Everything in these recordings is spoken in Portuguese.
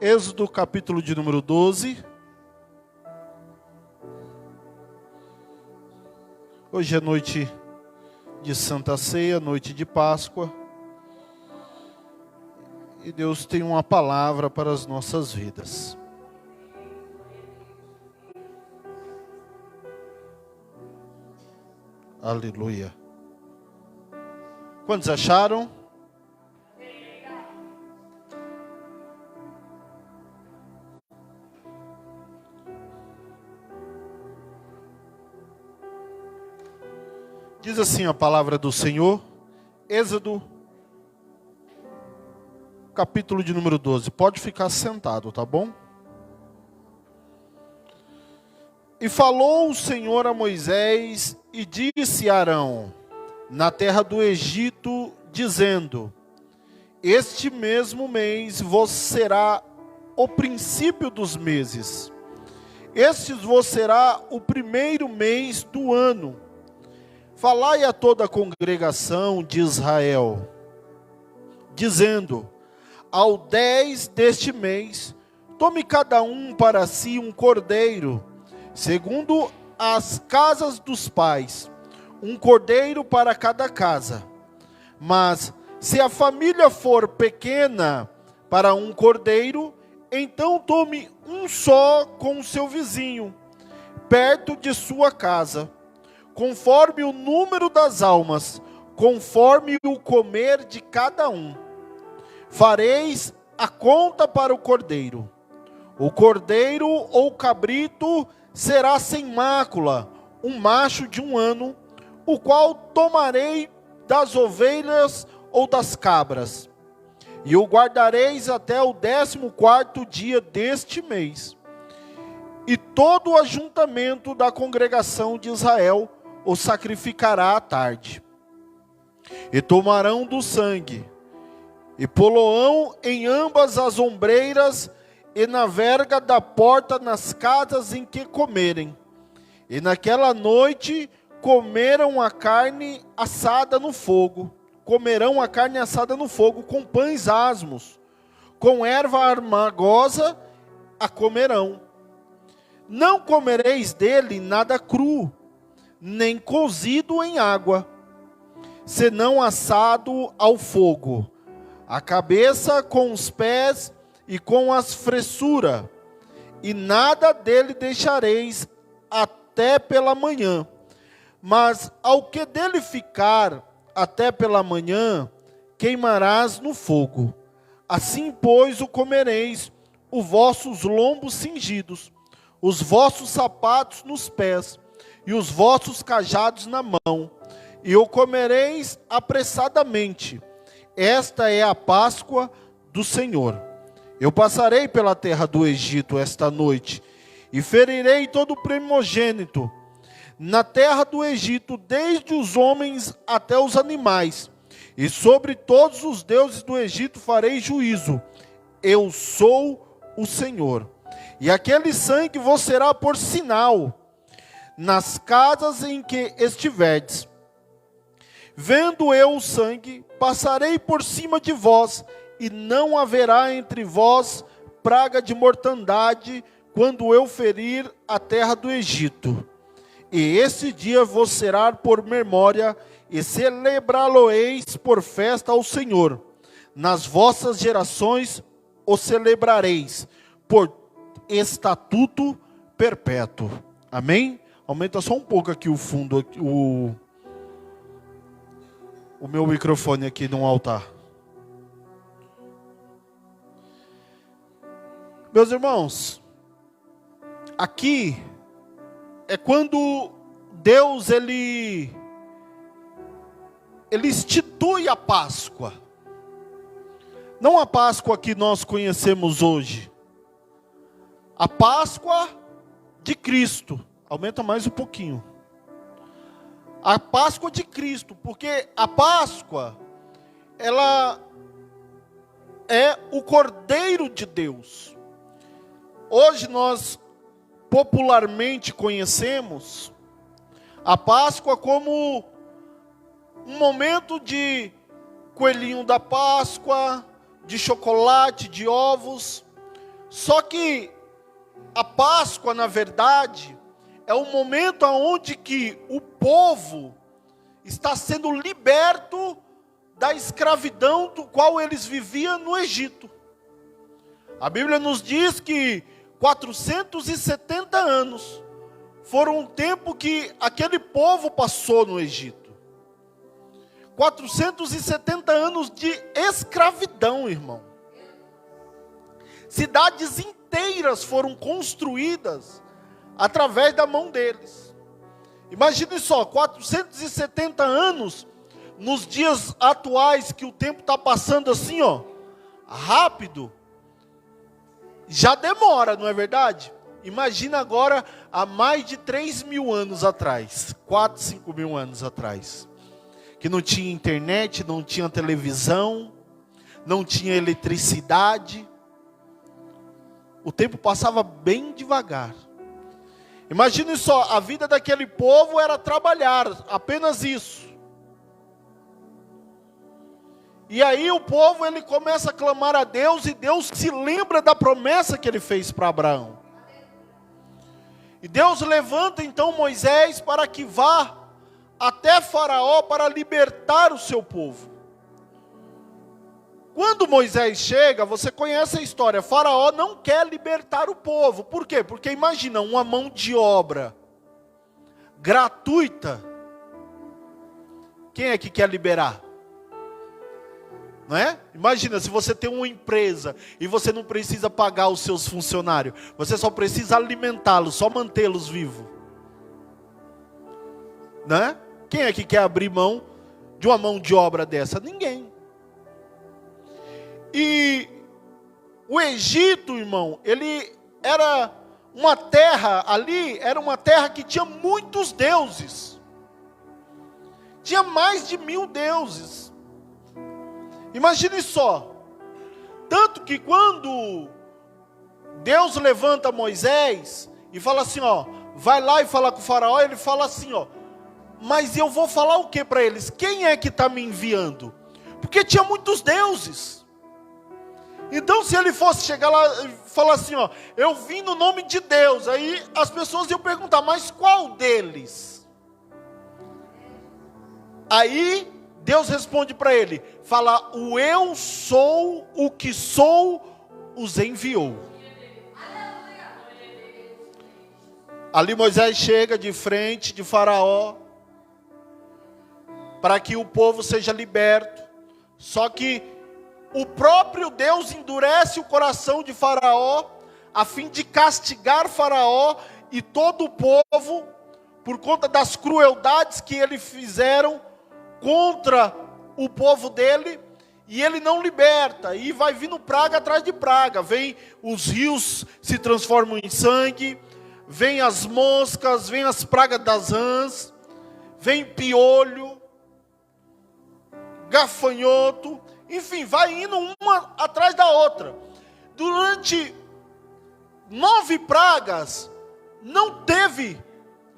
Êxodo capítulo de número 12. Hoje é noite de Santa Ceia, noite de Páscoa. E Deus tem uma palavra para as nossas vidas. Aleluia. Quantos acharam? Diz assim a palavra do Senhor, Êxodo, capítulo de número 12. Pode ficar sentado, tá bom? E falou o Senhor a Moisés e disse a Arão, na terra do Egito, dizendo: este mesmo mês vos será o princípio dos meses. Este vos será o primeiro mês do ano. Falai a toda a congregação de Israel, dizendo: ao 10 deste mês, tome cada um para si um cordeiro, segundo as casas dos pais, um cordeiro para cada casa. Mas, se a família for pequena para um cordeiro, então tome um só com o seu vizinho, perto de sua casa, conforme o número das almas, conforme o comer de cada um. Fareis a conta para o cordeiro. O cordeiro ou cabrito será sem mácula, um macho de 1 ano, o qual tomarei das ovelhas ou das cabras, e o guardareis até o 14º dia deste mês. E todo o ajuntamento da congregação de Israel o sacrificará à tarde. E tomarão do sangue, e poloão em ambas as ombreiras, e na verga da porta nas casas em que comerem. E naquela noite comerão a carne assada no fogo. Comerão a carne assada no fogo com pães asmos, com erva amargosa a comerão. Não comereis dele nada cru, nem cozido em água, senão assado ao fogo, a cabeça com os pés e com as fressuras, e nada dele deixareis até pela manhã. Mas ao que dele ficar até pela manhã, queimarás no fogo. Assim, pois, o comereis, os vossos lombos cingidos, os vossos sapatos nos pés, e os vossos cajados na mão, e o comereis apressadamente. Esta é a Páscoa do Senhor. Eu passarei pela terra do Egito esta noite, e ferirei todo o primogênito na terra do Egito, desde os homens até os animais, e sobre todos os deuses do Egito farei juízo. Eu sou o Senhor. E aquele sangue vos será por sinal nas casas em que estiverdes. Vendo eu o sangue, passarei por cima de vós, e não haverá entre vós praga de mortandade, quando eu ferir a terra do Egito. E esse dia vos será por memória, e celebrá-lo-eis por festa ao Senhor. Nas vossas gerações o celebrareis, por estatuto perpétuo. Amém? Aumenta só um pouco aqui o fundo, o meu microfone aqui no altar. Meus irmãos, aqui é quando Deus ele institui a Páscoa. Não a Páscoa que nós conhecemos hoje. A Páscoa de Cristo. Aumenta mais um pouquinho. A Páscoa de Cristo, porque a Páscoa, ela é o Cordeiro de Deus. Hoje nós popularmente conhecemos a Páscoa como um momento de coelhinho da Páscoa, de chocolate, de ovos. Só que a Páscoa, na verdade, é o momento onde que o povo está sendo liberto da escravidão do qual eles viviam no Egito. A Bíblia nos diz que 470 anos foram um tempo que aquele povo passou no Egito. 470 anos de escravidão, irmão. Cidades inteiras foram construídas através da mão deles. Imagine só, 470 anos, nos dias atuais, que o tempo está passando assim, rápido, já demora, não é verdade? Imagina agora, há mais de 3.000 anos atrás, 4, 5 mil anos atrás, que não tinha internet, não tinha televisão, não tinha eletricidade, o tempo passava bem devagar. Imagine só, a vida daquele povo era trabalhar, apenas isso. E aí o povo, ele começa a clamar a Deus, e Deus se lembra da promessa que ele fez para Abraão. E Deus levanta então Moisés para que vá até Faraó para libertar o seu povo. Quando Moisés chega, você conhece a história, Faraó não quer libertar o povo. Por quê? Porque imagina, uma mão de obra gratuita. Quem é que quer liberar? Não é? Imagina, se você tem uma empresa e você não precisa pagar os seus funcionários, você só precisa alimentá-los, só mantê-los vivos. Não é? Quem é que quer abrir mão de uma mão de obra dessa? Ninguém. E o Egito, irmão, ele era uma terra ali, era uma terra que tinha muitos deuses. Tinha mais de 1.000 deuses. Imagine só, tanto que quando Deus levanta Moisés e fala assim, vai lá e fala com o faraó, ele fala assim, mas eu vou falar o que para eles? Quem é que está me enviando? Porque tinha muitos deuses. Então se ele fosse chegar lá e falar assim, eu vim no nome de Deus, aí as pessoas iam perguntar, mas qual deles? Aí Deus responde para ele, fala, o eu sou o que sou, os enviou. Ali Moisés chega de frente de Faraó, para que o povo seja liberto. Só que o próprio Deus endurece o coração de Faraó, a fim de castigar Faraó e todo o povo, por conta das crueldades que eles fizeram contra o povo dele, e ele não liberta, e vai vindo praga atrás de praga, vem os rios se transformam em sangue, vem as moscas, vem as pragas das rãs, vem piolho, gafanhoto, enfim, vai indo uma atrás da outra. Durante 9 pragas, não teve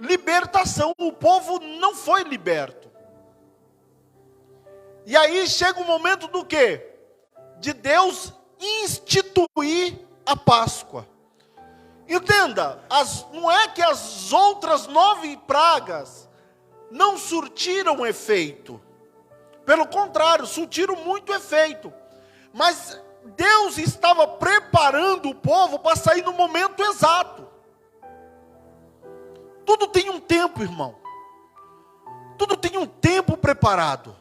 libertação, o povo não foi liberto. E aí chega o momento do quê? De Deus instituir a Páscoa. Entenda, não é que as outras 9 pragas não surtiram efeito. Pelo contrário, surtiram muito efeito. Mas Deus estava preparando o povo para sair no momento exato. Tudo tem um tempo, irmão. Tudo tem um tempo preparado.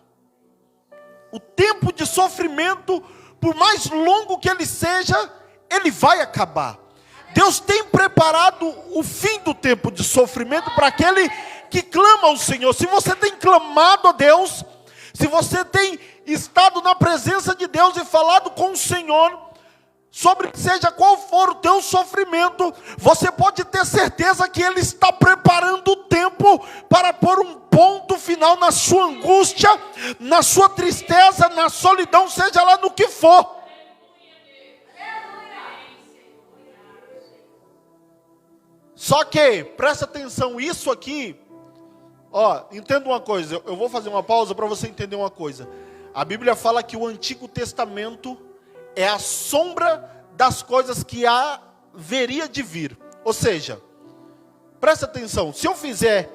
O tempo de sofrimento, por mais longo que ele seja, ele vai acabar. Deus tem preparado o fim do tempo de sofrimento para aquele que clama ao Senhor. Se você tem clamado a Deus, se você tem estado na presença de Deus e falado com o Senhor, sobre seja qual for o teu sofrimento, você pode ter certeza que Ele está preparando o tempo para pôr um ponto final na sua angústia, na sua tristeza, na solidão, seja lá no que for. Só que, presta atenção, isso aqui, entenda uma coisa, eu vou fazer uma pausa para você entender uma coisa. A Bíblia fala que o Antigo Testamento é a sombra das coisas que haveria de vir. Ou seja, presta atenção, se eu fizer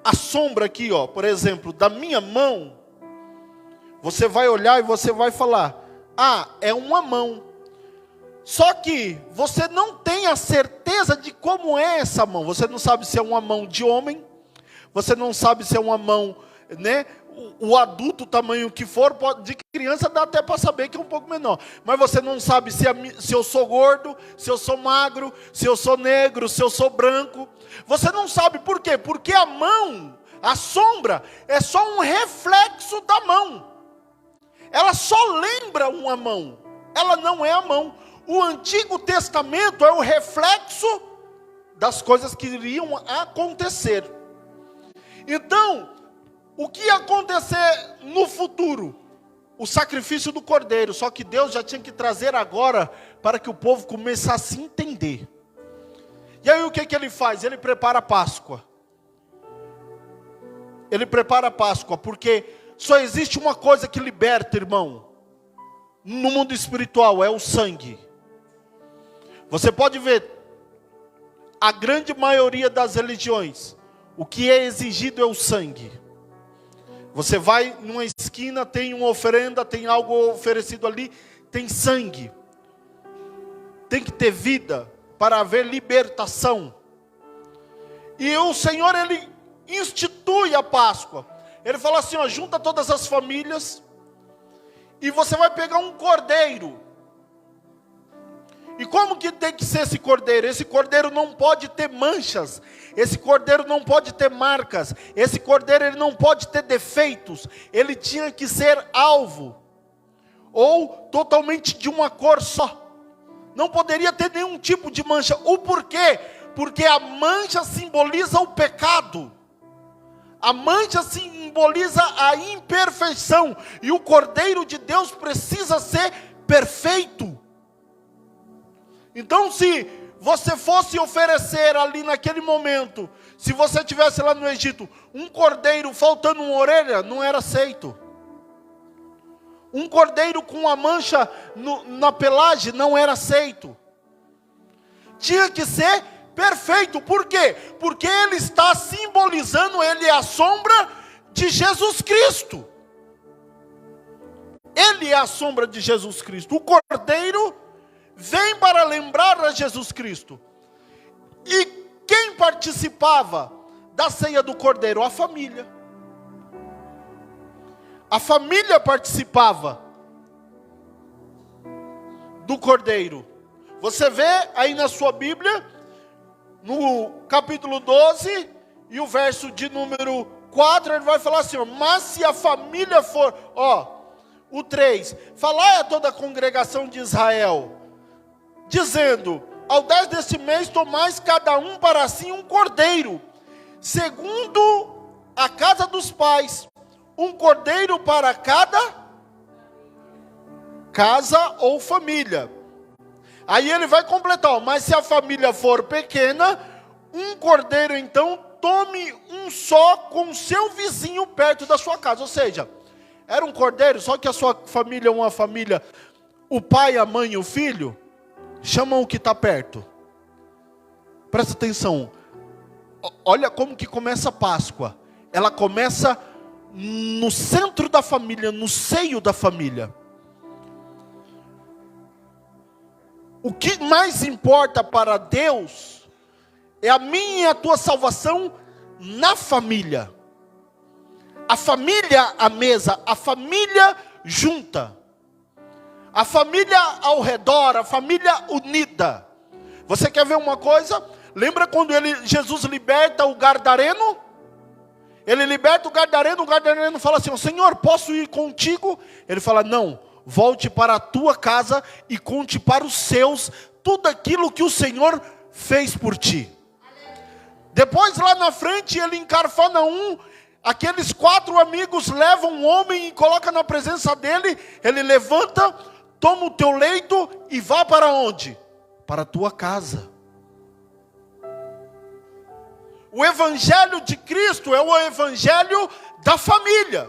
a sombra aqui, ó, por exemplo, da minha mão, você vai olhar e você vai falar, ah, é uma mão. Só que você não tem a certeza de como é essa mão. Você não sabe se é uma mão de homem, você não sabe se é uma mão, né, o adulto, o tamanho que for, de criança dá até para saber que é um pouco menor. Mas você não sabe se eu sou gordo, se eu sou magro, se eu sou negro, se eu sou branco. Você não sabe por quê? Porque a mão, a sombra, é só um reflexo da mão. Ela só lembra uma mão, ela não é a mão. O Antigo Testamento é o reflexo das coisas que iriam acontecer. Então, o que ia acontecer no futuro? O sacrifício do cordeiro. Só que Deus já tinha que trazer agora para que o povo começasse a entender. E aí o que ele faz? Ele prepara a Páscoa. Ele prepara a Páscoa, porque só existe uma coisa que liberta, irmão, no mundo espiritual, é o sangue. Você pode ver, a grande maioria das religiões, o que é exigido é o sangue. Você vai numa esquina, tem uma oferenda, tem algo oferecido ali, tem sangue. Tem que ter vida para haver libertação. E o Senhor, Ele institui a Páscoa. Ele fala assim, ó, junta todas as famílias e você vai pegar um cordeiro. E como que tem que ser esse cordeiro? Esse cordeiro não pode ter manchas, esse cordeiro não pode ter marcas, esse cordeiro ele não pode ter defeitos, ele tinha que ser alvo, ou totalmente de uma cor só, não poderia ter nenhum tipo de mancha. O porquê? Porque a mancha simboliza o pecado, a mancha simboliza a imperfeição, e o cordeiro de Deus precisa ser perfeito. Então, se você fosse oferecer ali naquele momento, se você tivesse lá no Egito, um cordeiro faltando uma orelha, não era aceito. Um cordeiro com uma mancha na pelagem, não era aceito. Tinha que ser perfeito. Por quê? Porque ele está simbolizando, ele é a sombra de Jesus Cristo. Ele é a sombra de Jesus Cristo. O cordeiro vem para lembrar a Jesus Cristo. E quem participava da ceia do cordeiro? A família. A família participava do cordeiro. Você vê aí na sua Bíblia, no capítulo 12, e o verso de número 4, ele vai falar assim, ó, mas se a família for, ó, o 3, falar a toda a congregação de Israel, dizendo, ao 10 deste mês tomais cada um para si um cordeiro, segundo a casa dos pais, um cordeiro para cada casa ou família. Aí ele vai completar, mas se a família for pequena, um cordeiro então tome um só com seu vizinho perto da sua casa. Ou seja, era um cordeiro, só que a sua família é uma família, o pai, a mãe e o filho, chamam o que está perto. Presta atenção. Olha como que começa a Páscoa. Ela começa no centro da família, no seio da família. O que mais importa para Deus é a minha e a tua salvação na família. A família à mesa, a família junta. A família ao redor, a família unida. Você quer ver uma coisa? Lembra quando Jesus liberta o gadareno? Ele liberta o gadareno fala assim, Senhor, posso ir contigo? Ele fala, não, volte para a tua casa e conte para os seus tudo aquilo que o Senhor fez por ti. Depois lá na frente, ele em Cafarnaum, aqueles 4 amigos levam um homem e colocam na presença dele, ele levanta, toma o teu leito e vá para onde? Para a tua casa. O evangelho de Cristo é o evangelho da família.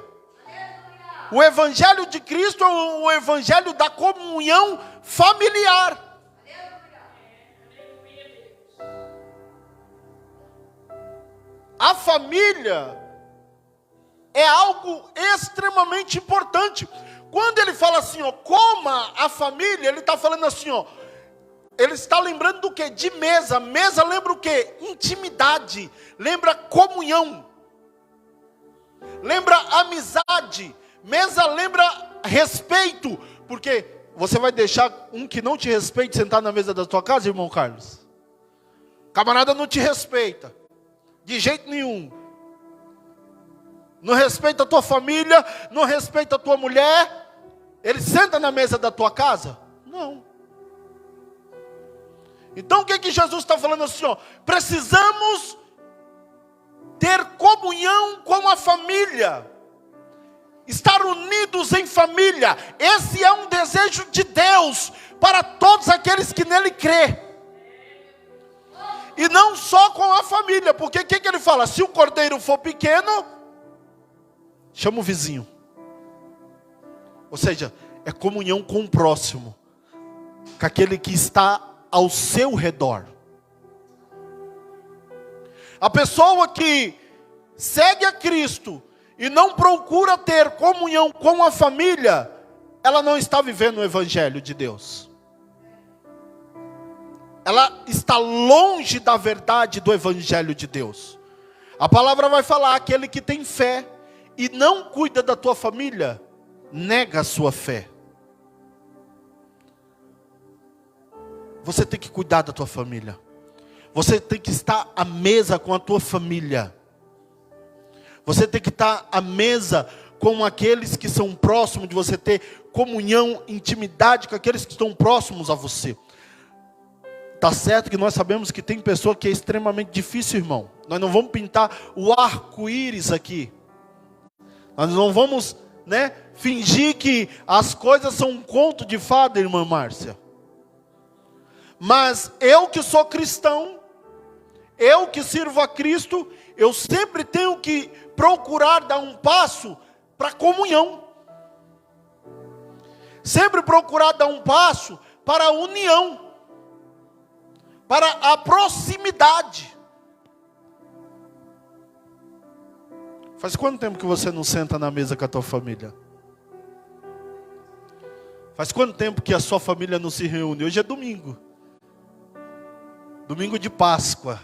O evangelho de Cristo é o evangelho da comunhão familiar. A família é algo extremamente importante. Quando ele fala assim, ó, coma a família, ele está falando assim, ó, ele está lembrando do quê? De mesa. Mesa lembra o quê? Intimidade, lembra comunhão, lembra amizade. Mesa lembra respeito, porque você vai deixar um que não te respeite sentar na mesa da tua casa, irmão Carlos? Camarada não te respeita, de jeito nenhum. Não respeita a tua família, não respeita a tua mulher, ele senta na mesa da tua casa? Não. Então o que que Jesus está falando assim, ó? Precisamos ter comunhão com a família, estar unidos em família. Esse é um desejo de Deus para todos aqueles que nele crê. E não só com a família, porque o que que ele fala? Se o cordeiro for pequeno, chama o vizinho. Ou seja, é comunhão com o próximo, com aquele que está ao seu redor. A pessoa que segue a Cristo e não procura ter comunhão com a família, ela não está vivendo o evangelho de Deus. Ela está longe da verdade do evangelho de Deus. A palavra vai falar, aquele que tem fé e não cuida da tua família, nega a sua fé. Você tem que cuidar da tua família. Você tem que estar à mesa com a tua família. Você tem que estar à mesa com aqueles que são próximos de você, ter comunhão, intimidade com aqueles que estão próximos a você. Tá certo que nós sabemos que tem pessoa que é extremamente difícil, irmão. Nós não vamos pintar o arco-íris aqui. Nós não vamos, fingir que as coisas são um conto de fada, irmã Márcia. Mas eu que sou cristão, eu que sirvo a Cristo, eu sempre tenho que procurar dar um passo para a comunhão. Sempre procurar dar um passo para a união, para a proximidade. Faz quanto tempo que você não senta na mesa com a tua família? Faz quanto tempo que a sua família não se reúne? Hoje é domingo. Domingo de Páscoa.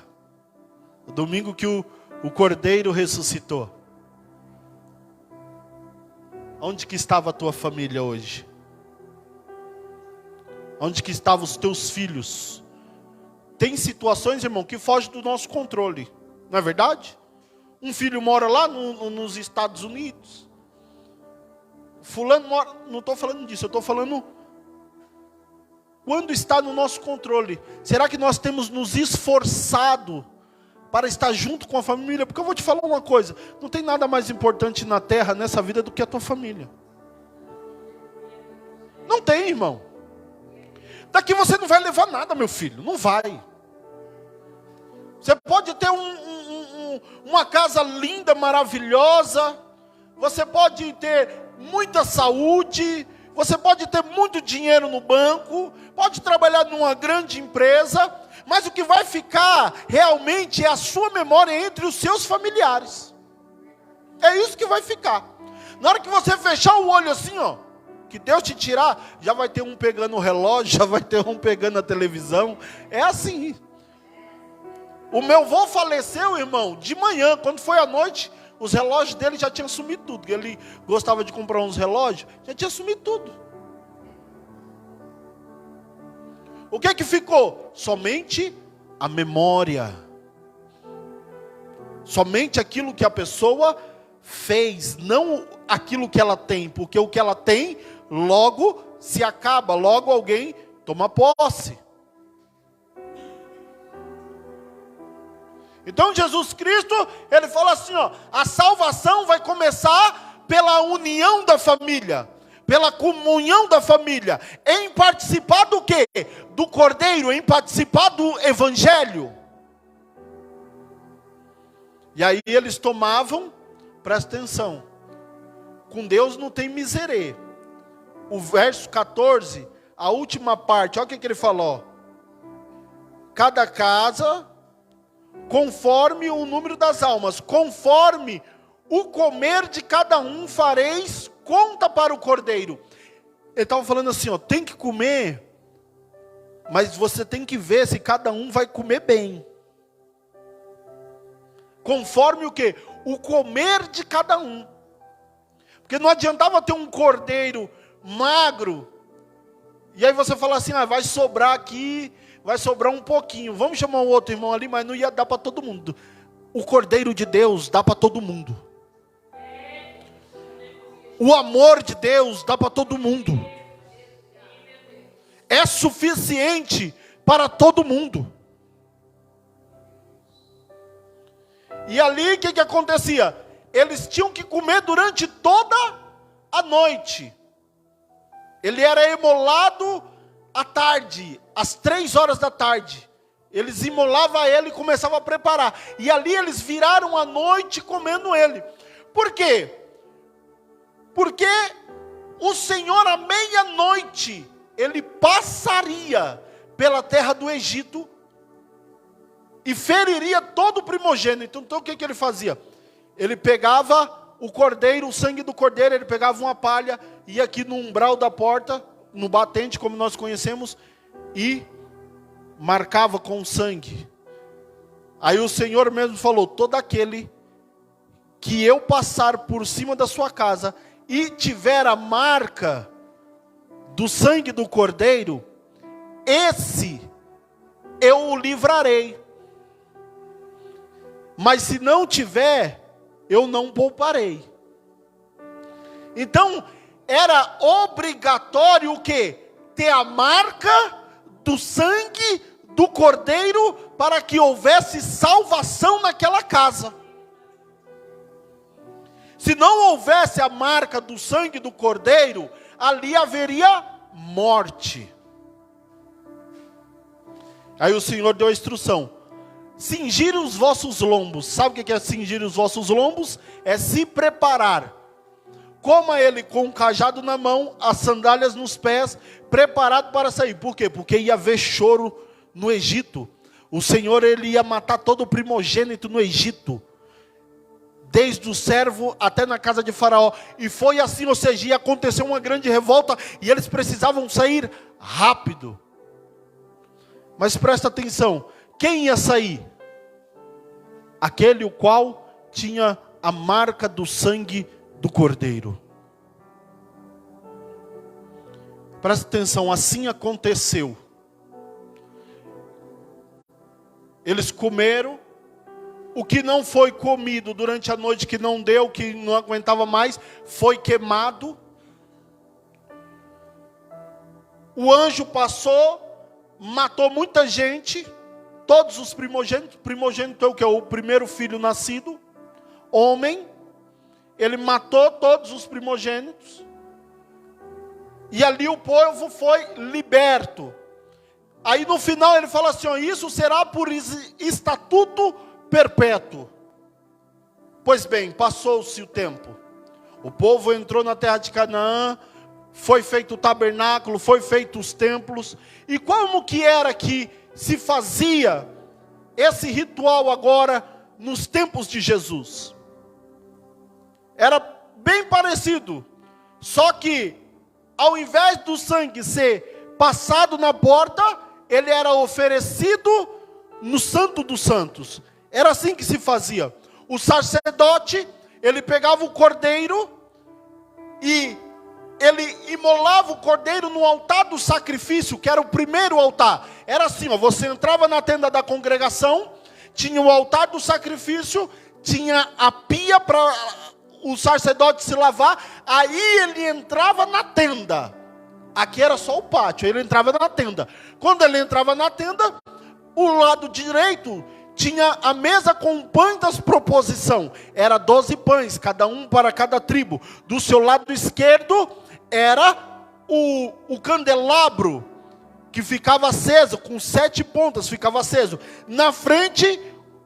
O domingo que o Cordeiro ressuscitou. Onde que estava a tua família hoje? Onde que estavam os teus filhos? Tem situações, irmão, que fogem do nosso controle. Não é verdade? Um filho mora lá nos Estados Unidos. Fulano mora... Não estou falando disso, eu estou falando... Quando está no nosso controle, será que nós temos nos esforçado para estar junto com a família? Porque eu vou te falar uma coisa, não tem nada mais importante na terra, nessa vida, do que a tua família. Não tem, irmão. Daqui você não vai levar nada, meu filho, não vai. Você pode ter uma casa linda, maravilhosa, você pode ter muita saúde, você pode ter muito dinheiro no banco, pode trabalhar numa grande empresa, mas o que vai ficar realmente é a sua memória entre os seus familiares. É isso que vai ficar. Na hora que você fechar o olho assim, ó, que Deus te tirar, já vai ter um pegando o relógio, já vai ter um pegando a televisão. É assim. O meu avô faleceu, irmão, de manhã. Quando foi à noite, os relógios dele já tinham sumido tudo. Ele gostava de comprar uns relógios, já tinha sumido tudo. O que que ficou? Somente a memória. Somente aquilo que a pessoa fez, não aquilo que ela tem. Porque o que ela tem, logo se acaba, logo alguém toma posse. Então Jesus Cristo, ele fala assim, ó, a salvação vai começar pela união da família, pela comunhão da família, em participar do quê? Do Cordeiro, em participar do Evangelho. E aí eles tomavam, presta atenção, Com Deus não tem miserê. O verso 14, a última parte, olha o que ele falou. Cada casa, conforme o número das almas, conforme o comer de cada um fareis conta para o cordeiro. Ele estava falando assim, ó, tem que comer, mas você tem que ver se cada um vai comer bem. Conforme o quê? O comer de cada um. Porque não adiantava ter um cordeiro magro, e aí você fala assim, vai sobrar aqui, vai sobrar um pouquinho, vamos chamar um outro irmão ali, mas não ia dar para todo mundo. O cordeiro de Deus dá para todo mundo. O amor de Deus dá para todo mundo. É suficiente para todo mundo. E ali o que acontecia? Eles tinham que comer durante toda a noite. Ele era imolado à tarde, às 3 horas da tarde. Eles imolavam ele e começavam a preparar. E ali eles viraram a noite comendo ele. Por quê? Porque o Senhor à meia-noite, ele passaria pela terra do Egito e feriria todo o primogênito. Então o que ele fazia? Ele pegava o cordeiro, o sangue do cordeiro, ele pegava uma palha, ia aqui no umbral da porta, no batente, como nós conhecemos, e marcava com sangue. Aí o Senhor mesmo falou, todo aquele que eu passar por cima da sua casa e tiver a marca do sangue do cordeiro, esse eu o livrarei. Mas se não tiver, eu não pouparei. Então, era obrigatório o quê? Ter a marca do sangue do cordeiro para que houvesse salvação naquela casa. Se não houvesse a marca do sangue do cordeiro, ali haveria morte. Aí o Senhor deu a instrução: cingir os vossos lombos. Sabe o que é cingir os vossos lombos? É se preparar. Coma ele com o cajado na mão, as sandálias nos pés, preparado para sair. Por quê? Porque ia haver choro no Egito. O Senhor, ele ia matar todo o primogênito no Egito, desde o servo até na casa de Faraó. E foi assim, ou seja, ia acontecer uma grande revolta e eles precisavam sair rápido. Mas presta atenção, quem ia sair? Aquele o qual tinha a marca do sangue do cordeiro. Presta atenção, assim aconteceu. Eles comeram. O que não foi comido durante a noite, que não deu, que não aguentava mais, foi queimado. O anjo passou, matou muita gente, todos os primogênitos. Primogênito é o que? O primeiro filho nascido, homem. Ele matou todos os primogênitos. E ali o povo foi liberto. Aí no final ele fala assim, ó, isso será por estatuto perpétuo. Pois bem, passou-se o tempo. O povo entrou na terra de Canaã, foi feito o tabernáculo, foi feito os templos. E como que era que se fazia esse ritual agora nos tempos de Jesus? Era bem parecido, só que ao invés do sangue ser passado na porta, ele era oferecido no Santo dos Santos. Era assim que se fazia. O sacerdote, ele pegava o cordeiro e ele imolava o cordeiro no altar do sacrifício, que era o primeiro altar. Era assim, ó, você entrava na tenda da congregação, tinha o altar do sacrifício, tinha a pia para o sacerdote se lavar, aí ele entrava na tenda. Aqui era só o pátio, ele entrava na tenda. Quando ele entrava na tenda, o lado direito tinha a mesa com pães da proposição. Era 12 pães, cada um para cada tribo. Do seu lado esquerdo era o candelabro, que ficava aceso, com 7 pontas ficava aceso. Na frente,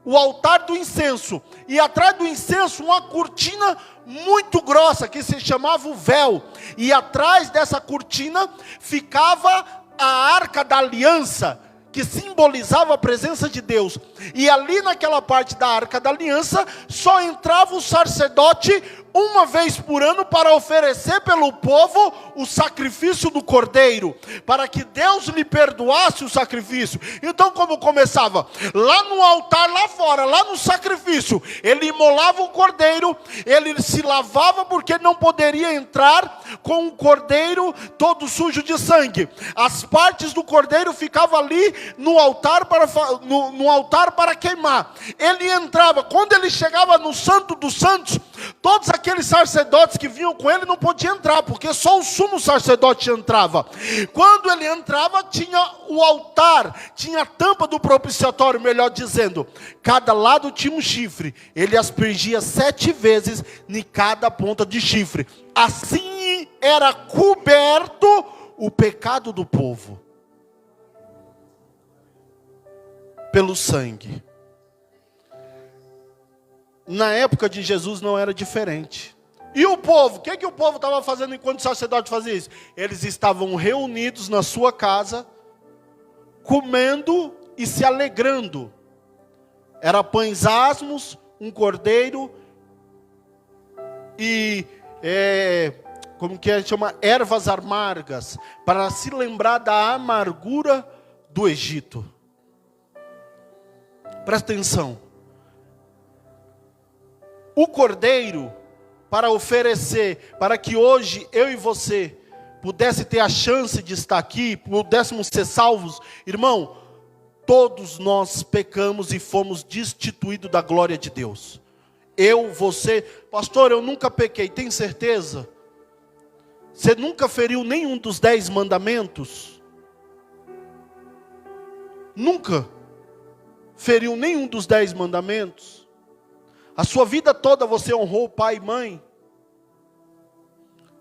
o altar do incenso, e atrás do incenso uma cortina muito grossa, que se chamava o véu, e atrás dessa cortina ficava a arca da aliança, que simbolizava a presença de Deus, e ali naquela parte da arca da aliança, só entrava o sacerdote uma vez por ano para oferecer pelo povo o sacrifício do cordeiro, para que Deus lhe perdoasse o sacrifício. Então como começava? Lá no altar, lá fora, lá no sacrifício, ele imolava o cordeiro, ele se lavava porque não poderia entrar com o cordeiro todo sujo de sangue. As partes do cordeiro ficavam ali no altar para queimar. Ele entrava, quando ele chegava no Santo dos Santos, todos aqueles sacerdotes que vinham com ele não podiam entrar, porque só o sumo sacerdote entrava. Quando ele entrava, tinha o altar, tinha a tampa do propiciatório, melhor dizendo. Cada lado tinha um chifre. Ele aspergia 7 vezes em cada ponta de chifre. Assim era coberto o pecado do povo pelo sangue. Na época de Jesus não era diferente. E o povo? O que o povo estava fazendo enquanto o sacerdote fazia isso? Eles estavam reunidos na sua casa, comendo e se alegrando. Era pães asmos, um cordeiro e como que chama? Ervas amargas, para se lembrar da amargura do Egito. Presta atenção. O cordeiro, para oferecer, para que hoje eu e você pudesse ter a chance de estar aqui, pudéssemos ser salvos, irmão, todos nós pecamos e fomos destituídos da glória de Deus. Eu, você, pastor, eu nunca pequei, tem certeza? Você nunca feriu nenhum dos 10 mandamentos? Nunca feriu nenhum dos 10 mandamentos? A sua vida toda você honrou pai e mãe?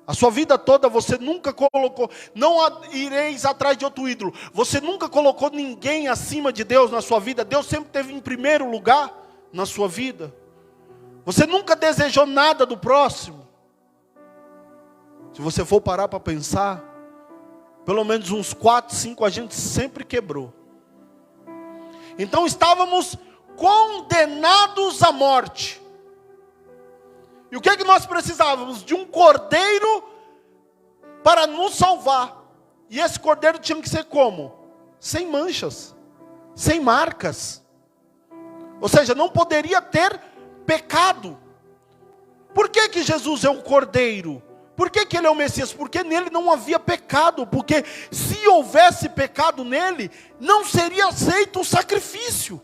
A sua vida toda você nunca colocou, não ireis atrás de outro ídolo. Você nunca colocou ninguém acima de Deus na sua vida. Deus sempre esteve em primeiro lugar na sua vida. Você nunca desejou nada do próximo. Se você for parar para pensar, pelo menos uns 4, 5 a gente sempre quebrou. Então estávamos condenados à morte. E o que é que nós precisávamos? De um cordeiro para nos salvar. E esse cordeiro tinha que ser como? Sem manchas, sem marcas. Ou seja, não poderia ter pecado. Por que que Jesus é o cordeiro? Por que que ele é o Messias? Porque nele não havia pecado. Porque se houvesse pecado nele, não seria aceito o sacrifício.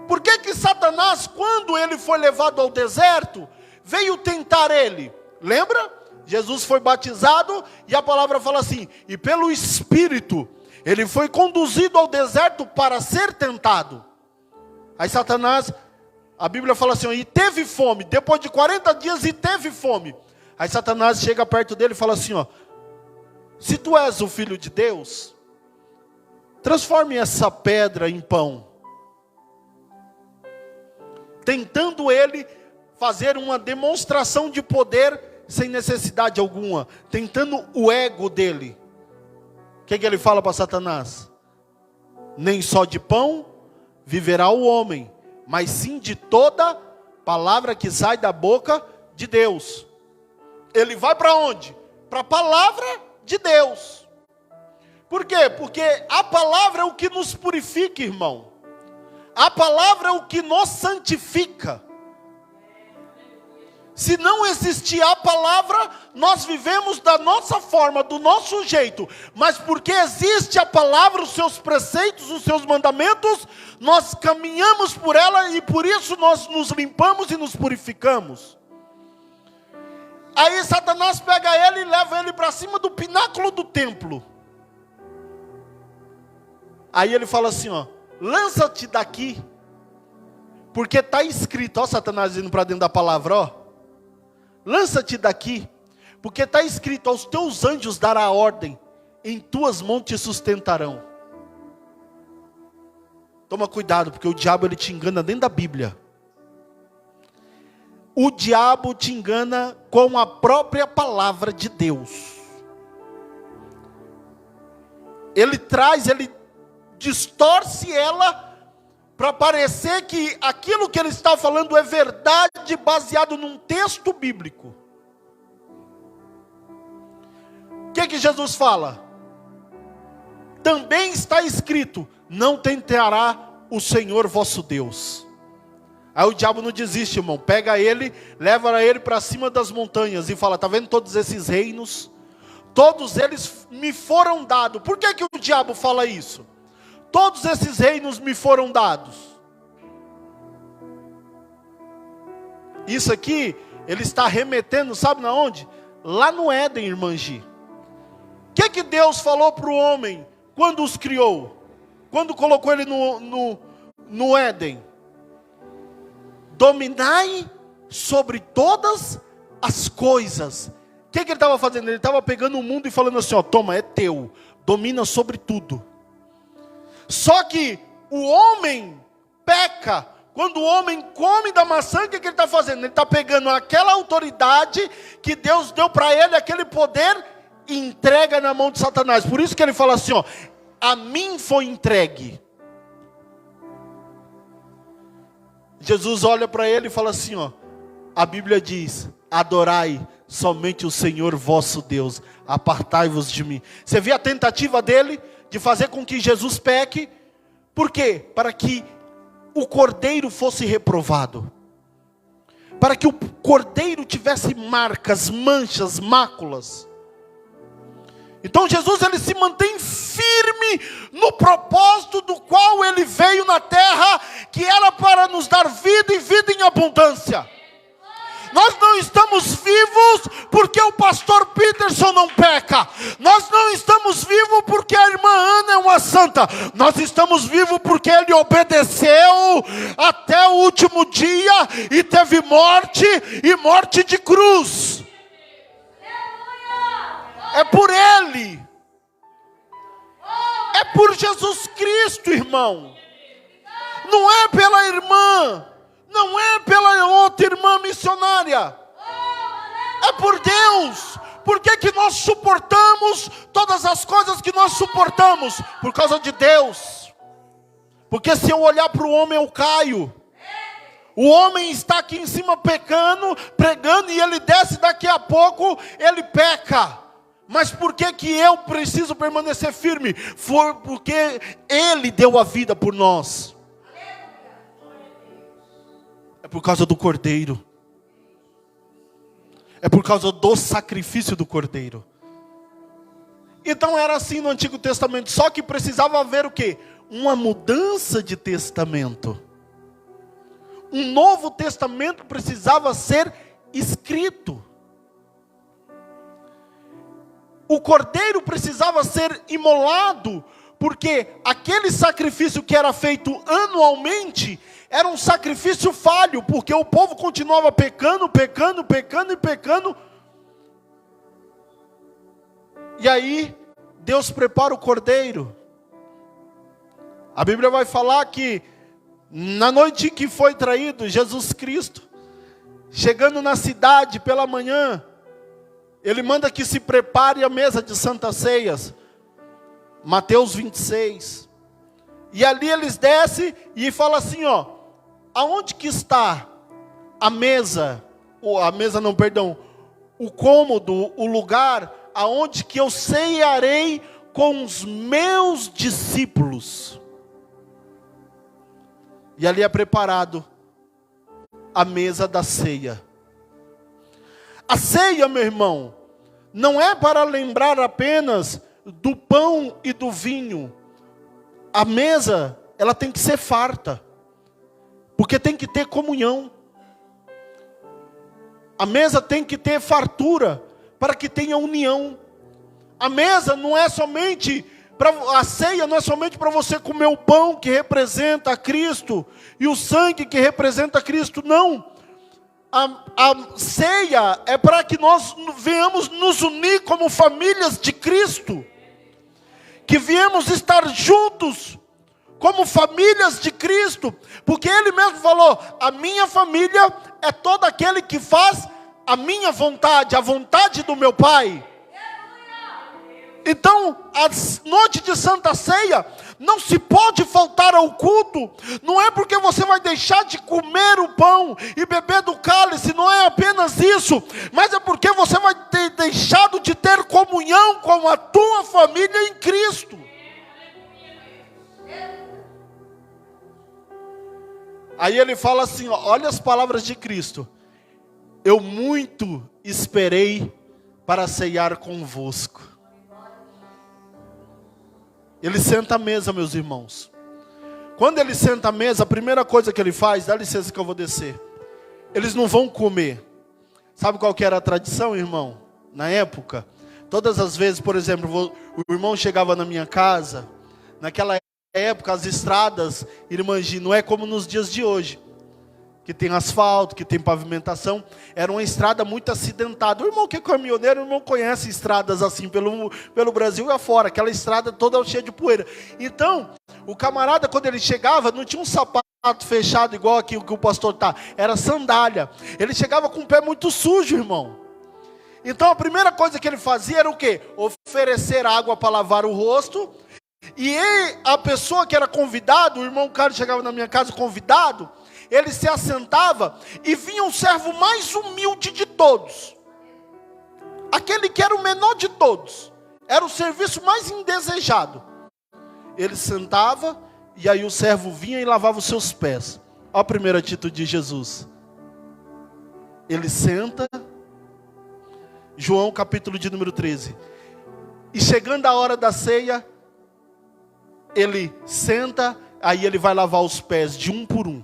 Por que que Satanás, quando ele foi levado ao deserto, veio tentar ele? Lembra? Jesus foi batizado e a palavra fala assim: e pelo Espírito, ele foi conduzido ao deserto para ser tentado. Aí Satanás, a Bíblia fala assim, e teve fome, depois de 40 dias e teve fome. Aí Satanás chega perto dele e fala assim, se tu és o Filho de Deus, transforme essa pedra em pão. Tentando ele fazer uma demonstração de poder sem necessidade alguma. Tentando o ego dele. O que ele fala para Satanás? Nem só de pão viverá o homem, mas sim de toda palavra que sai da boca de Deus. Ele vai para onde? Para a palavra de Deus. Por quê? Porque a palavra é o que nos purifica, irmão. A palavra é o que nos santifica. Se não existir a palavra, nós vivemos da nossa forma, do nosso jeito. Mas porque existe a palavra, os seus preceitos, os seus mandamentos, nós caminhamos por ela e por isso nós nos limpamos e nos purificamos. Aí Satanás pega ele e leva ele para cima do pináculo do templo. Aí ele fala assim, lança-te daqui, porque está escrito, Satanás indo para dentro da palavra, lança-te daqui, porque está escrito, aos teus anjos dará ordem, em tuas mãos te sustentarão. Toma cuidado, porque o diabo ele te engana dentro da Bíblia. O diabo te engana com a própria palavra de Deus. Ele distorce ela para parecer que aquilo que ele está falando é verdade baseado num texto bíblico. O que Jesus fala? Também está escrito: não tentará o Senhor vosso Deus. Aí o diabo não desiste, irmão. Pega ele, leva ele para cima das montanhas e fala: está vendo todos esses reinos? Todos eles me foram dados. Por que o diabo fala isso? Todos esses reinos me foram dados. Isso aqui, ele está remetendo, sabe na onde? Lá no Éden, irmã Gi. O que Deus falou para o homem quando os criou? Quando colocou ele no Éden? Dominai sobre todas as coisas. O que ele estava fazendo? Ele estava pegando o mundo e falando assim: ó, toma, é teu, domina sobre tudo. Só que o homem peca. Quando o homem come da maçã, o que ele está fazendo? Ele está pegando aquela autoridade que Deus deu para ele, aquele poder, e entrega na mão de Satanás. Por isso que ele fala assim, ó: a mim foi entregue. Jesus olha para ele e fala assim, ó: a Bíblia diz: adorai somente o Senhor vosso Deus, apartai-vos de mim. Você vê a tentativa dele de fazer com que Jesus peque? Por quê? Para que o cordeiro fosse reprovado, para que o cordeiro tivesse marcas, manchas, máculas. Então Jesus, ele se mantém firme no propósito do qual ele veio na terra, que era para nos dar vida e vida em abundância. Nós não estamos vivos porque o pastor Peterson não peca. Nós não estamos vivos porque a irmã Ana é uma santa. Nós estamos vivos porque ele obedeceu até o último dia e teve morte, e morte de cruz. É por ele. É por Jesus Cristo, irmão. Não é pela irmã. Não é pela outra irmã missionária. É por Deus. Por que nós suportamos todas as coisas que nós suportamos? Por causa de Deus. Porque se eu olhar para o homem, eu caio. O homem está aqui em cima pecando, pregando, e ele desce daqui a pouco, ele peca. Mas por que eu preciso permanecer firme? Foi porque ele deu a vida por nós. É por causa do cordeiro. É por causa do sacrifício do cordeiro. Então era assim no Antigo Testamento. Só que precisava haver o quê? Uma mudança de testamento. Um novo testamento precisava ser escrito. O cordeiro precisava ser imolado, porque aquele sacrifício que era feito anualmente era um sacrifício falho, porque o povo continuava pecando. E aí Deus prepara o cordeiro. A Bíblia vai falar que na noite que foi traído, Jesus Cristo, chegando na cidade pela manhã, ele manda que se prepare a mesa de Santas Ceias. Mateus 26. E ali eles descem e falam assim, ó: aonde que está a mesa? O cômodo, o lugar aonde que eu cearei com os meus discípulos. E ali é preparado a mesa da ceia. A ceia, meu irmão, não é para lembrar apenas do pão e do vinho. A mesa, ela tem que ser farta, porque tem que ter comunhão. A mesa tem que ter fartura, para que tenha união. A mesa não é somente a ceia não é somente para você comer o pão que representa a Cristo e o sangue que representa a Cristo, não. A ceia é para que nós venhamos nos unir como famílias de Cristo, que viemos estar juntos, como famílias de Cristo, porque Ele mesmo falou: a minha família é todo aquele que faz a minha vontade, a vontade do meu Pai. Então, a noite de Santa Ceia, não se pode faltar ao culto. Não é porque você vai deixar de comer o pão e beber do cálice, não é apenas isso, mas é porque você vai ter deixado de ter comunhão com a tua família em Cristo. Aí ele fala assim, ó, olha as palavras de Cristo: eu muito esperei para ceiar convosco. Ele senta à mesa, meus irmãos. Quando ele senta à mesa, a primeira coisa que ele faz, dá licença que eu vou descer. Eles não vão comer. Sabe qual que era a tradição, irmão? Na época, todas as vezes, por exemplo, o irmão chegava na minha casa, naquela época as estradas, irmãs, não é como nos dias de hoje, que tem asfalto, que tem pavimentação. Era uma estrada muito acidentada. O irmão que é caminhoneiro, o irmão conhece estradas assim pelo Brasil e afora, aquela estrada toda cheia de poeira. Então, o camarada, quando ele chegava, não tinha um sapato fechado igual aqui que o pastor está, era sandália. Ele chegava com o pé muito sujo, irmão. Então a primeira coisa que ele fazia era o quê? Oferecer água para lavar o rosto. E a pessoa que era convidado, o irmão Carlos chegava na minha casa convidado, ele se assentava e vinha o servo mais humilde de todos, aquele que era o menor de todos, era o serviço mais indesejado. Ele sentava e aí o servo vinha e lavava os seus pés. Olha a primeira atitude de Jesus. Ele senta, João capítulo de número 13, e chegando a hora da ceia, ele senta, aí ele vai lavar os pés de um por um.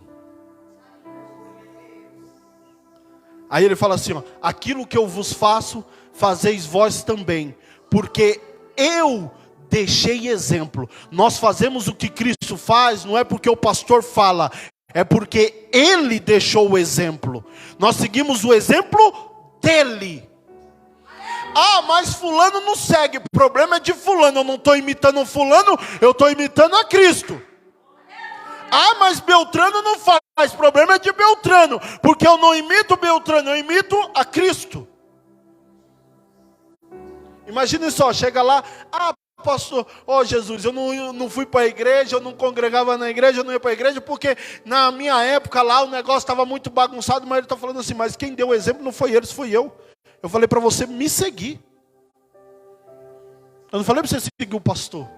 Aí ele fala assim, ó, aquilo que eu vos faço, fazeis vós também, porque eu deixei exemplo. Nós fazemos o que Cristo faz, não é porque o pastor fala, é porque Ele deixou o exemplo. Nós seguimos o exemplo dEle. Ah, mas fulano não segue, o problema é de fulano, eu não estou imitando fulano, eu estou imitando a Cristo. Ah, mas Beltrano não faz, o problema é de Beltrano, porque eu não imito Beltrano, eu imito a Cristo. Imagine só, chega lá, ah pastor, oh Jesus, eu não fui para a igreja, eu não congregava na igreja, eu não ia para a igreja, porque na minha época lá o negócio estava muito bagunçado, mas ele está falando assim, mas quem deu o exemplo não foi eles, fui eu. Eu falei para você me seguir. Eu não falei para você seguir o pastor.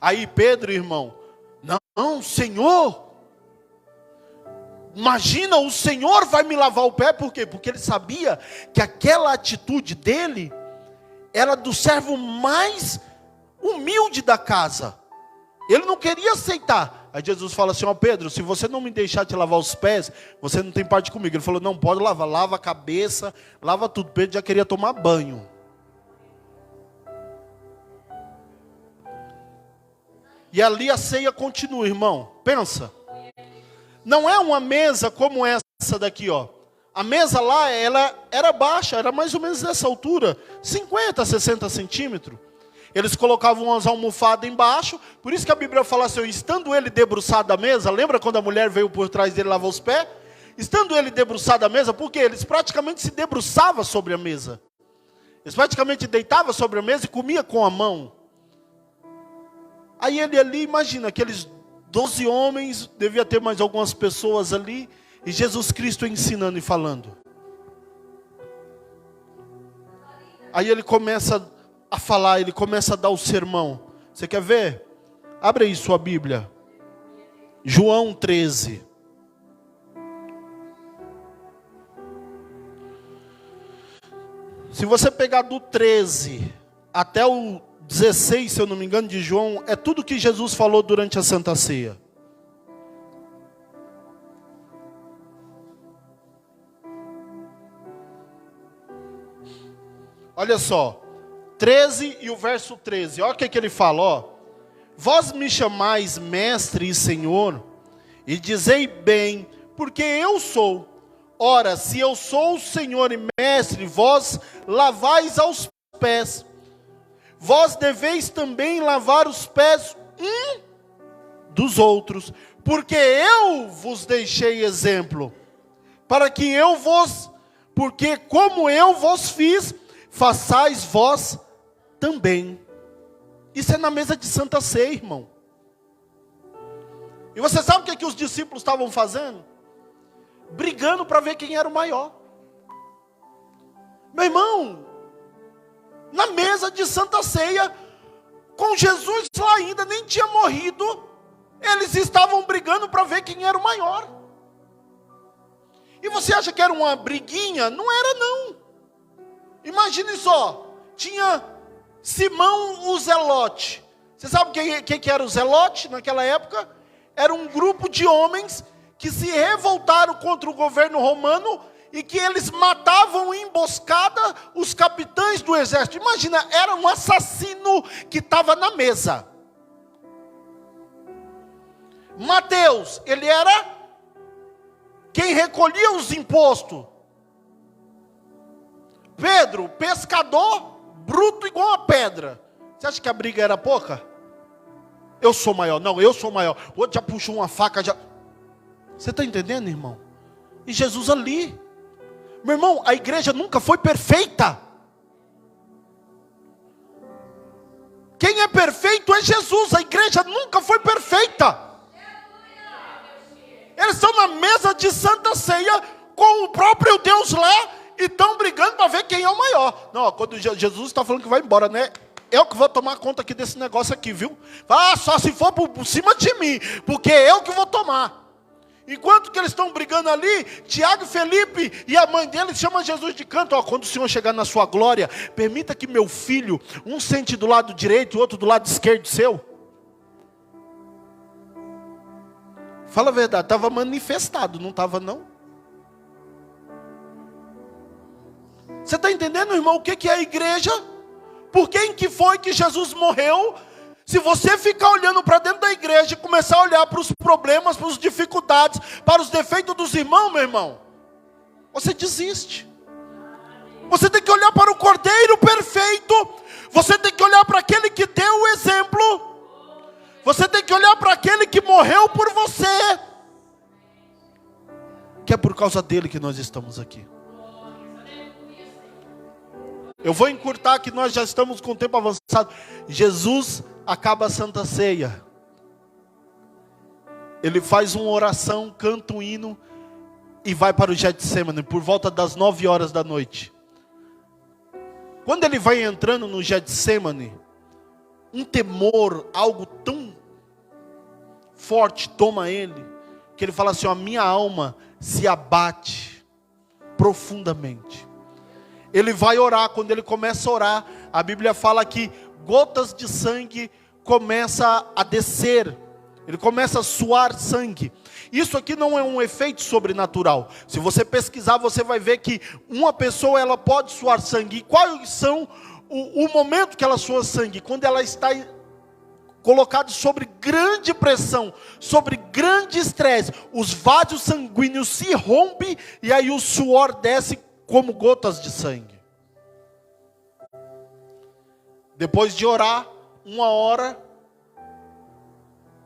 Aí Pedro, irmão, não, Senhor, imagina, o Senhor vai me lavar o pé, por quê? Porque ele sabia que aquela atitude dele era do servo mais humilde da casa. Ele não queria aceitar. Aí Jesus fala assim, ó Pedro, se você não me deixar te lavar os pés, você não tem parte comigo. Ele falou, não, pode lavar, lava a cabeça, lava tudo. Pedro já queria tomar banho. E ali a ceia continua, irmão. Pensa. Não é uma mesa como essa daqui, ó. A mesa lá, ela era baixa, era mais ou menos dessa altura, 50, 60 centímetros. Eles colocavam umas almofadas embaixo, por isso que a Bíblia fala assim, estando ele debruçado à mesa, lembra quando a mulher veio por trás dele lavar os pés? Estando ele debruçado à mesa, porque eles praticamente se debruçavam sobre a mesa. Eles praticamente deitavam sobre a mesa e comiam com a mão. Aí ele ali, imagina, aqueles 12 homens, devia ter mais algumas pessoas ali, e Jesus Cristo ensinando e falando. Aí ele começa a falar, ele começa a dar o sermão. Você quer ver? Abre aí sua Bíblia. João 13. Se você pegar do 13 até o 16, se eu não me engano, de João, é tudo que Jesus falou durante a Santa Ceia. Olha só, 13 e o verso 13, olha o que ele fala, ó. Vós me chamais mestre e senhor, e dizei bem, porque eu sou. Ora, se eu sou o senhor e mestre, vós lavais aos pés. vós deveis também lavar os pés dos outros, porque eu vos deixei exemplo, porque como eu vos fiz, façais vós também. Isso é na mesa de Santa Ceia, irmão. E você sabe o que os discípulos estavam fazendo? Brigando para ver quem era o maior. Meu irmão, na mesa de Santa Ceia, com Jesus lá ainda, nem tinha morrido, eles estavam brigando para ver quem era o maior. E você acha que era uma briguinha? Não era, não. Imagine só, tinha Simão o Zelote. Você sabe quem era o Zelote naquela época? Era um grupo de homens que se revoltaram contra o governo romano e que eles matavam em emboscada os capitães do exército. Imagina, era um assassino que estava na mesa. Mateus, ele era quem recolhia os impostos. Pedro, pescador, bruto igual a pedra. Você acha que a briga era pouca? Eu sou maior. Não, eu sou maior. O outro já puxou uma faca. Você está entendendo, irmão? E Jesus ali. Meu irmão, a igreja nunca foi perfeita. Quem é perfeito é Jesus. A igreja nunca foi perfeita. Eles estão na mesa de Santa Ceia com o próprio Deus lá e estão brigando para ver quem é o maior. Não, quando Jesus está falando que vai embora, né? Eu que vou tomar conta aqui desse negócio aqui, viu? Ah, só se for por cima de mim, porque é eu que vou tomar. Enquanto que eles estão brigando ali, Tiago e Felipe e a mãe deles chamam Jesus de canto. Ó, quando o Senhor chegar na sua glória, permita que meu filho, um sente do lado direito e o outro do lado esquerdo seu. Fala a verdade, estava manifestado, não estava não? Você está entendendo, irmão, o que é a igreja? Por quem que foi que Jesus morreu? Se você ficar olhando para dentro da igreja e começar a olhar para os problemas, para as dificuldades, para os defeitos dos irmãos, meu irmão, você desiste. Você tem que olhar para o Cordeiro perfeito. Você tem que olhar para aquele que deu o exemplo. Você tem que olhar para aquele que morreu por você. Que é por causa dele que nós estamos aqui. Eu vou encurtar que nós já estamos com o tempo avançado. Jesus acaba a Santa Ceia. Ele faz uma oração, canta um hino e vai para o Getsemane por volta das 9 horas da noite. Quando ele vai entrando no Getsemane, um temor, algo tão forte toma ele, que ele fala assim, ó, a minha alma se abate profundamente. Ele vai orar. Quando ele começa a orar, a Bíblia fala que gotas de sangue começam a descer. Ele começa a suar sangue. Isso aqui não é um efeito sobrenatural. Se você pesquisar, você vai ver que uma pessoa ela pode suar sangue. E quais são o momento que ela sua sangue? Quando ela está colocada sobre grande pressão, sobre grande estresse. Os vasos sanguíneos se rompem e aí o suor desce como gotas de sangue. Depois de orar 1 hora,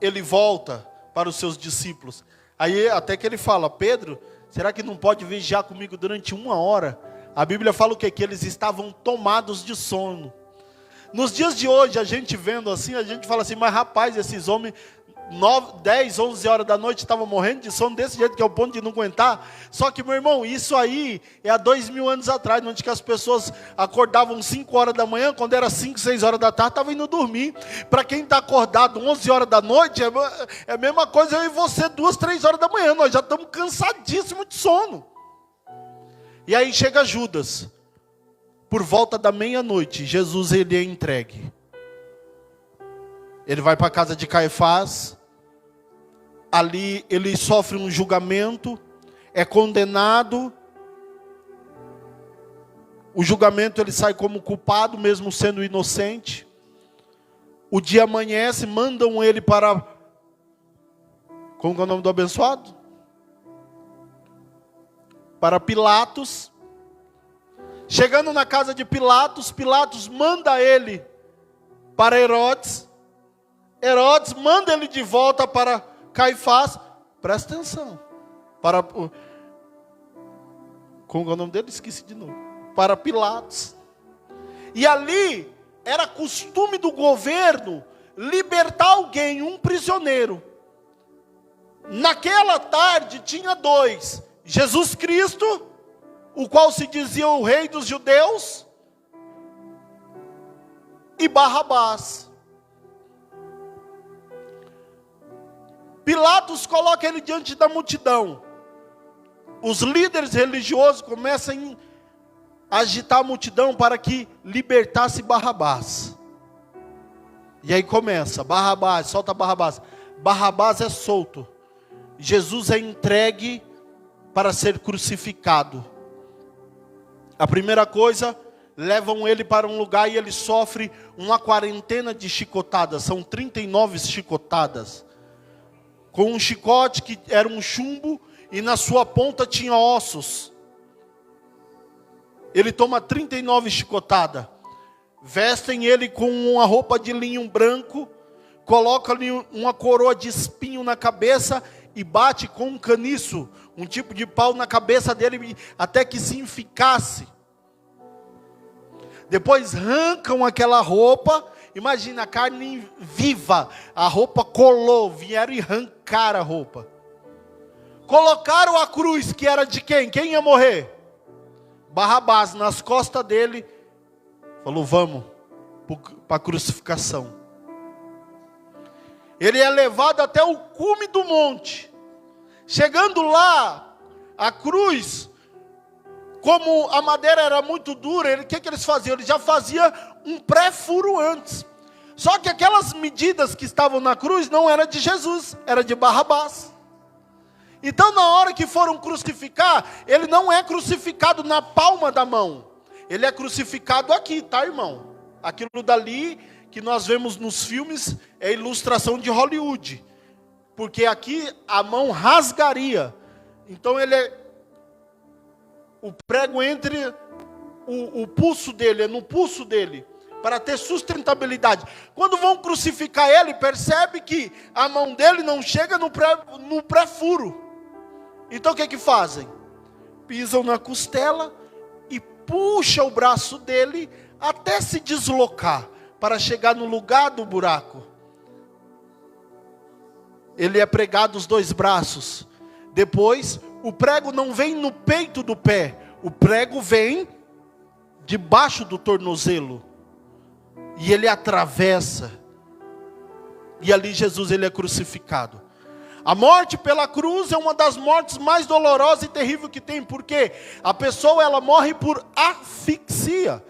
ele volta para os seus discípulos. Aí até que ele fala, Pedro, será que não pode vigiar comigo durante 1 hora? A Bíblia fala o quê? Que eles estavam tomados de sono. Nos dias de hoje, a gente vendo assim, a gente fala assim, mas rapaz, esses homens 10, 11 horas da noite estavam morrendo de sono desse jeito, que é o ponto de não aguentar. Só que, meu irmão, isso aí é há 2000 anos atrás, onde que as pessoas acordavam 5 horas da manhã, quando era 5, 6 horas da tarde, estavam indo dormir. Para quem está acordado 11 horas da noite, é a mesma coisa eu e você, 2, 3 horas da manhã, nós já estamos cansadíssimos de sono. E aí chega Judas, por volta da meia-noite, Jesus ele é entregue. Ele vai para a casa de Caifás, ali ele sofre um julgamento, é condenado. O julgamento ele sai como culpado, mesmo sendo inocente. O dia amanhece, mandam ele para... Como é o nome do abençoado? Para Pilatos. Chegando na casa de Pilatos, Pilatos manda ele para Herodes. Herodes manda ele de volta para Caifás. Presta atenção. Como é o nome dele? Esqueci de novo. Para Pilatos. E ali era costume do governo libertar alguém, um prisioneiro. Naquela tarde tinha dois: Jesus Cristo, o qual se dizia o rei dos judeus, e Barrabás. Pilatos coloca ele diante da multidão. Os líderes religiosos começam a agitar a multidão para que libertasse Barrabás. E aí começa: Barrabás, solta Barrabás. Barrabás é solto. Jesus é entregue para ser crucificado. A primeira coisa, levam ele para um lugar e ele sofre uma quarentena de chicotadas. São 39 chicotadas. Com um chicote que era um chumbo e na sua ponta tinha ossos. Ele toma 39 chicotadas. Vestem ele com uma roupa de linho branco, colocam-lhe uma coroa de espinho na cabeça e bate com um caniço, um tipo de pau na cabeça dele, até que se enficasse. Depois arrancam aquela roupa, imagina a carne viva, a roupa colou, vieram e arrancaram a roupa. Colocaram a cruz, que era de quem? Quem ia morrer? Barrabás, nas costas dele, falou: vamos para a crucificação. Ele é levado até o cume do monte. Chegando lá, a cruz, como a madeira era muito dura, o que eles faziam? Eles já faziam um pré-furo antes. Só que aquelas medidas que estavam na cruz não era de Jesus, era de Barrabás. Então na hora que foram crucificar, ele não é crucificado na palma da mão. Ele é crucificado aqui, tá, irmão? Aquilo dali que nós vemos nos filmes é ilustração de Hollywood. Porque aqui a mão rasgaria. Então o prego entre o pulso dele, é no pulso dele, para ter sustentabilidade. Quando vão crucificar ele, percebe que a mão dele não chega no pré-furo. Então o que fazem? Pisam na costela e puxa o braço dele até se deslocar, para chegar no lugar do buraco. Ele é pregado os dois braços. Depois, o prego não vem no peito do pé, o prego vem debaixo do tornozelo. E ele atravessa. E ali Jesus ele é crucificado. A morte pela cruz é uma das mortes mais dolorosas e terríveis que tem. Porque a pessoa ela morre por asfixia.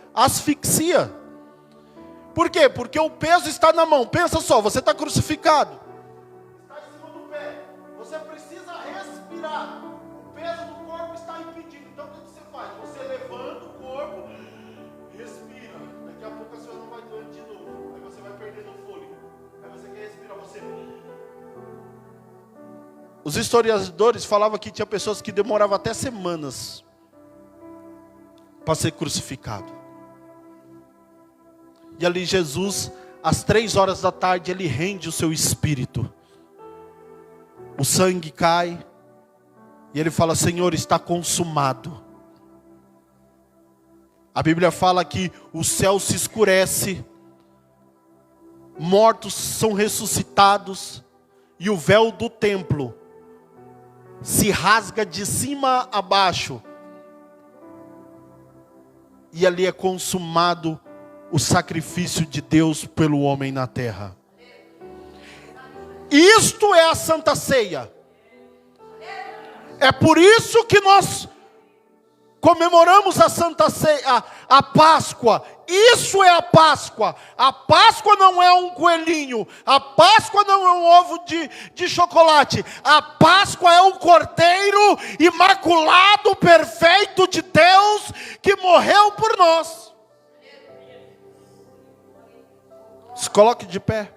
Por quê? Porque o peso está na mão. Pensa só, você está crucificado. Está em cima do pé. Você precisa respirar. O peso do corpo está impedindo. Então o que você faz? Você levanta o corpo, respira. Daqui a pouco a sua não vai doendo de novo. Aí você vai perdendo o fôlego. Aí você quer respirar, você... Os historiadores falavam que tinha pessoas que demoravam até semanas para ser crucificado. E ali Jesus, às 3 horas da tarde, ele rende o seu espírito. O sangue cai. E ele fala: Senhor, está consumado. A Bíblia fala que o céu se escurece. Mortos são ressuscitados. E o véu do templo se rasga de cima a baixo. E ali é consumado o sacrifício de Deus pelo homem na terra. Isto é a Santa Ceia. É por isso que nós comemoramos a Santa Ceia, a Páscoa. Isso é a Páscoa. A Páscoa não é um coelhinho. A Páscoa não é um ovo de chocolate. A Páscoa é o Cordeiro imaculado, perfeito de Deus, que morreu por nós. Se coloque de pé.